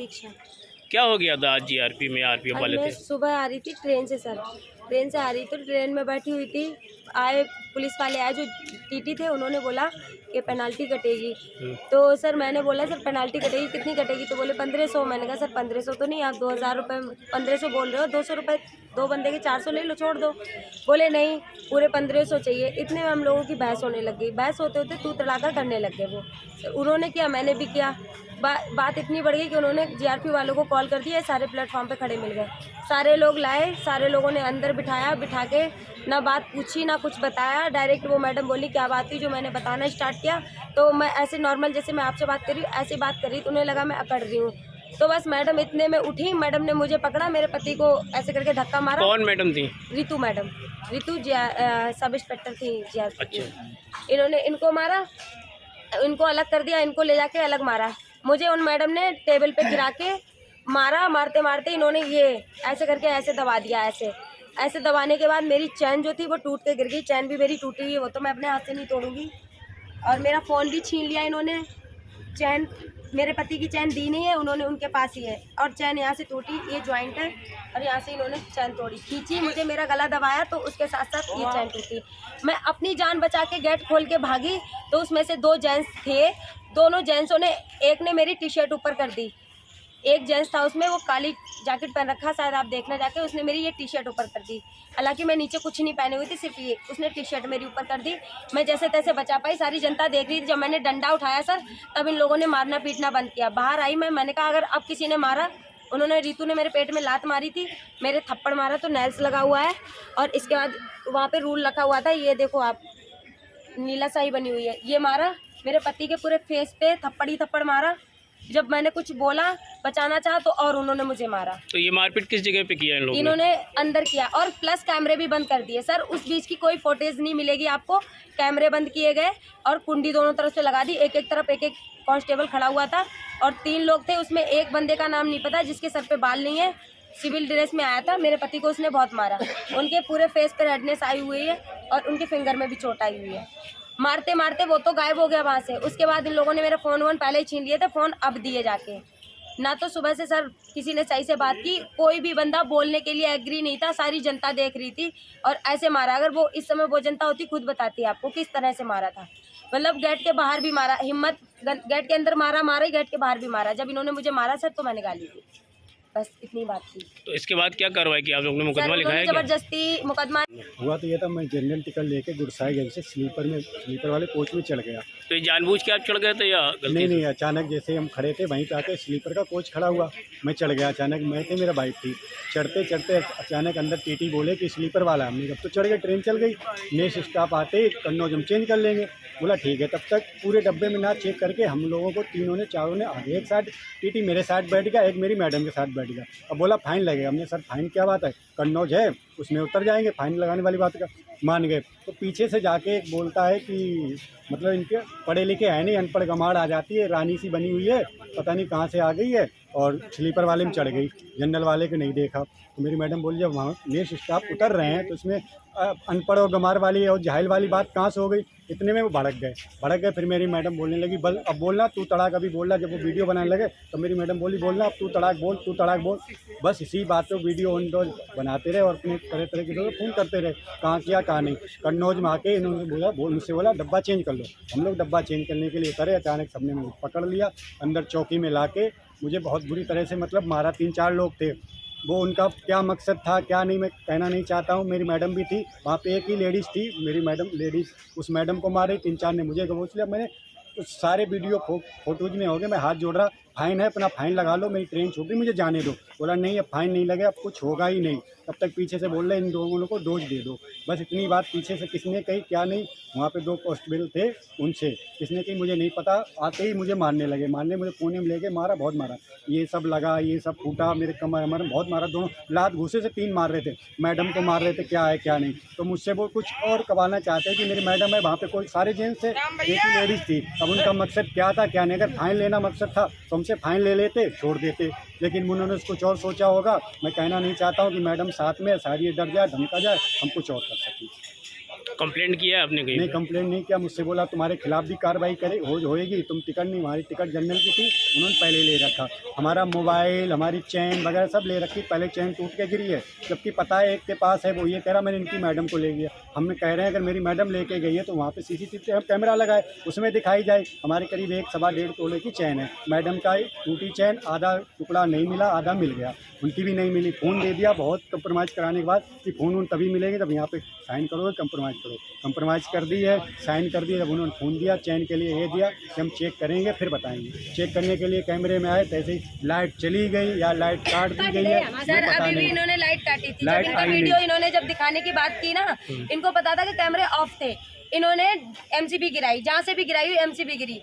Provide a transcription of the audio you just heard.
दीक्षा। क्या हो गया था आज जीआरपी में? आरपीएफ आज वाले मैं थे? सुबह आ रही थी ट्रेन से सर, ट्रेन से आ रही तो ट्रेन में बैठी हुई थी, आए पुलिस वाले आए जो टीटी थे, उन्होंने बोला कि पेनाल्टी कटेगी। तो सर मैंने बोला सर पेनाल्टी कटेगी, कितनी कटेगी? तो बोले 1500। मैंने कहा सर 1500 तो नहीं, आप 2000 रुपये 1500 बोल रहे हो, 200 रुपये दो बंदे के 400 ले लो, छोड़ दो। बोले नहीं पूरे 1500 चाहिए। इतने में हम लोगों की बहस होने लग गई, बहस होते होते तू तड़ाका करने लग गए वो। उन्होंने किया, मैंने भी किया। बात इतनी बढ़ गई कि उन्होंने जीआरपी वालों को कॉल कर दिया, सारे प्लेटफॉर्म पे खड़े मिल गए, सारे लोग लाए, सारे लोगों ने अंदर बिठाया, बिठा के ना बात पूछी ना कुछ बताया। डायरेक्ट वो मैडम बोली क्या बात हुई, जो मैंने बताना स्टार्ट किया तो मैं ऐसे नॉर्मल जैसे मैं आपसे बात कर रही हूँ ऐसे बात कर रही, तो उन्हें लगा मैं अकड़ रही हूँ। तो बस मैडम इतने में उठी, मैडम ने मुझे पकड़ा, मेरे पति को ऐसे करके धक्का मारा। कौन मैडम थी? Ritu madam, Ritu sub inspector थी जीआरपी की। अच्छा। इन्होंने इनको मारा, इनको अलग कर दिया, इनको ले जाके अलग मारा। मुझे उन मैडम ने टेबल पे गिरा के मारा, मारते मारते इन्होंने ये ऐसे करके ऐसे दबा दिया, ऐसे ऐसे दबाने के बाद मेरी चैन जो थी वो टूट के गिर गई। चैन भी मेरी टूटी हुई है, वो तो मैं अपने हाथ से नहीं तोड़ूंगी। और मेरा फ़ोन भी छीन लिया इन्होंने। चैन मेरे पति की चैन दी नहीं है, उन्होंने उनके पास ही है। और चैन यहाँ से टूटी, ये जॉइंट है, और यहाँ से इन्होंने चैन तोड़ी, खींची, मुझे मेरा गला दबाया, तो उसके साथ साथ ये चैन टूटी। मैं अपनी जान बचा के गेट खोल के भागी, तो उसमें से 2 जेंट्स थे। दोनों जेंट्सों ने, एक ने मेरी टी शर्ट ऊपर कर दी, एक जेंट्स था उसमें, वो काली जैकेट पहन रखा, शायद आप देखना जाके, उसने मेरी ये टी शर्ट ऊपर कर दी। हालांकि मैं नीचे कुछ नहीं पहने हुई थी, सिर्फ ये, उसने टी शर्ट मेरी ऊपर कर दी। मैं जैसे तैसे बचा पाई, सारी जनता देख रही थी। जब मैंने डंडा उठाया सर, तब इन लोगों ने मारना पीटना बंद किया। बाहर आई मैंने कहा अगर अब किसी ने मारा, उन्होंने, रितु ने मेरे पेट में लात मारी थी, मेरे थप्पड़ मारा, तो नेल्स लगा हुआ है। और इसके बाद वहाँ पर रूल रखा हुआ था, ये देखो आप, नीला शाही बनी हुई है, ये मारा मेरे पति के पूरे फेस पे, थप्पड़ ही थप्पड़ मारा। जब मैंने कुछ बोला, बचाना चाहा, तो और उन्होंने मुझे मारा। तो ये मारपीट किस जगह पे किया इन लोगों ने? इन्होंने अंदर किया, और प्लस कैमरे भी बंद कर दिए सर। उस बीच की कोई फुटेज नहीं मिलेगी आपको। कैमरे बंद किए गए और कुंडी दोनों तरफ से लगा दी, एक एक तरफ एक एक कांस्टेबल खड़ा हुआ था। और 3 लोग थे, उसमें एक बंदे का नाम नहीं पता, जिसके सर पे बाल नहीं है, सिविल ड्रेस में आया था। मेरे पति को उसने बहुत मारा, उनके पूरे फेस पे रेडनेस आई हुई है, और उनके फिंगर में भी चोट आई हुई है। मारते मारते वो तो गायब हो गया वहाँ से। उसके बाद इन लोगों ने मेरा फ़ोन वोन पहले ही छीन लिए थे, फ़ोन अब दिए जाके। ना तो सुबह से सर किसी ने सही से बात की, कोई भी बंदा बोलने के लिए एग्री नहीं था, सारी जनता देख रही थी, और ऐसे मारा। अगर वो इस समय वो जनता होती, खुद बताती आपको किस तरह से मारा था। मतलब गेट के बाहर भी मारा, हिम्मत, गेट के अंदर मारा, ही गेट के बाहर भी मारा। जब इन्होंने मुझे मारा सर, तो मैंने गाली दी, बस इतनी बात थी। तो इसके बाद क्या कार्रवाई की आप लोगों ने? मुकदमा लिखा है? जबरदस्ती मुकदमा हुआ तो ये था, मैं जनरल टिकट लेके गुरसाई गई से स्लीपर वाले कोच में चढ़ गया। तो ये जानबूझ के आप चढ़ गए थे या गलती से? नहीं, अचानक जैसे हम खड़े थे वहीं पे आके स्लीपर का कोच खड़ा हुआ, मैं चढ़ गया अचानक। मैं थे, मेरा बाइक थी, चढ़ते चढ़ते अचानक अंदर टीटी बोले कि स्लीपर वाला। हमने कब तो चढ़ गए, ट्रेन चल गई, नेक्स्ट स्टॉप आते कन्नौज हम चेंज कर लेंगे। बोला ठीक है। तब तक पूरे डब्बे में ना चेक करके हम लोगों को चारों ने आगे एक साइड, टीटी मेरे साथ बैठ गया, एक मेरी मैडम के साथ बैठ गया। अब बोला फाइन लगेगा। हमने सर फाइन क्या बात है, कन्नौज है, उसमें उतर जाएंगे, फाइन लगाने वाली बात का मान गए। तो पीछे से जाके एक बोलता है कि मतलब इनके पढ़े लिखे है नहीं, अनपढ़ गमाड़ आ जाती है, रानी सी बनी हुई है, पता नहीं कहाँ से आ गई है, और स्लीपर वाले में चढ़ गई, जनरल वाले को नहीं देखा। तो मेरी मैडम बोली जब वहाँ नेक्स्ट स्टॉप उतर रहे हैं तो इसमें अनपढ़ और गमार वाली और जाहिल वाली बात कहाँ से हो गई। इतने में वो भड़क गए। फिर मेरी मैडम बोलने लगी अब बोलना, तू तड़ाक अभी बोलना। जब वो वीडियो बनाने लगे तो मेरी मैडम बोलना अब तू तड़ाक बोल। बस इसी बात पे वीडियो ऑन रोज बनाते रहे और अपने तरह के लोग फ़ोन करते रहे, कहाँ किया कहाँ नहीं। कन्नौज में आके इन्होंने मुझसे बोला डब्बा चेंज कर लो। हम लोग डब्बा चेंज करने के लिए करे, अचानक सबने मुझे पकड़ लिया, अंदर चौकी में ला के मुझे बहुत बुरी तरह से मतलब मारा। 3-4 लोग थे, वो उनका क्या मकसद था क्या नहीं मैं कहना नहीं चाहता हूँ। मेरी मैडम भी थी वहाँ पे, एक ही लेडीज़ थी, मेरी मैडम लेडीज़ उस मैडम को मारे, 3-4 ने मुझे दबोच लिया। मैंने तो सारे वीडियो फोटोज में हो गए, मैं हाथ जोड़ रहा, फाइन है अपना फाइन लगा लो, मेरी ट्रेन छूट गई, मुझे जाने दो। बोला नहीं अब फाइन नहीं लगे, अब कुछ होगा ही नहीं। तब तक पीछे से बोल रहे इन दोनों को डोज दे दो। बस इतनी बात पीछे से किसने कही क्या नहीं। वहाँ पे 2 कांस्टेबल थे, उनसे किसने कही मुझे नहीं पता। आते ही मुझे मारने लगे, मुझे कोने में लेके मारा, बहुत मारा, ये सब लगा, ये सब फूटा, मेरे कमर बहुत मारा। दोनों लात घूसे से 3 मार रहे थे, मैडम को मार रहे थे, क्या है क्या नहीं। तो मुझसे वो कुछ और करवाना चाहते हैं कि मेरी मैडम है, वहाँ पे कोई सारे जेंट्स थे, एक ही लेडीज़ थी। अब उनका मकसद क्या था क्या नहीं। अगर फाइन लेना मकसद था तो हमसे फाइन ले लेते, छोड़ देते, लेकिन उन्होंने कुछ और सोचा होगा। मैं कहना नहीं चाहता हूँ कि मैडम साथ में सारी डर जाए, धमका जाए, हम कुछ और कर सकें। कंप्लेंट किया है आपने कहीं नहीं पे? कंप्लेन नहीं किया, मुझसे बोला तुम्हारे खिलाफ भी कार्रवाई होएगी, तुम टिकट नहीं, हमारी टिकट जनरल की थी, उन्होंने पहले ले रखा, हमारा मोबाइल हमारी चैन वगैरह सब ले रखी, पहले चैन टूट के गिरी है, जबकि पता है एक के पास है, वो ये कह रहा मैंने इनकी मैडम को ले गया। हमने कह रहे हैं अगर मेरी मैडम लेके गई है तो वहाँ पे CCTV कैमरा लगाए, उसमें दिखाई जाए। हमारे करीब 1-1.25 तोले की चैन है, मैडम का टूटी चैन आधा टुकड़ा नहीं मिला, आधा मिल गया, उनकी भी नहीं मिली। फ़ोन दे दिया बहुत कंप्रोमाइज़ कराने के बाद कि फ़ोन उन तभी मिलेंगे जब यहाँ पे साइन करोगे, कंप्रोमाइज़ करो, कंप्रोमाइज़ कर दी है, साइन कर दिया। जब उन्होंने फ़ोन दिया चैन के लिए ये दिया कि हम चेक करेंगे फिर बताएंगे। चेक करने के लिए कैमरे में आए, तैसे ही लाइट चली गई या लाइट काट दी गई है, सर ये पता अभी भी नहीं। इन्होंने लाइट काटी थी, लाइट जब इनको आई वीडियो नहीं। इन्होंने जब दिखाने की बात की ना, इनको पता था कि कैमरे ऑफ थे, इन्होंने MCB गिराई, जहाँ से भी गिराई हुई MCB गिरी।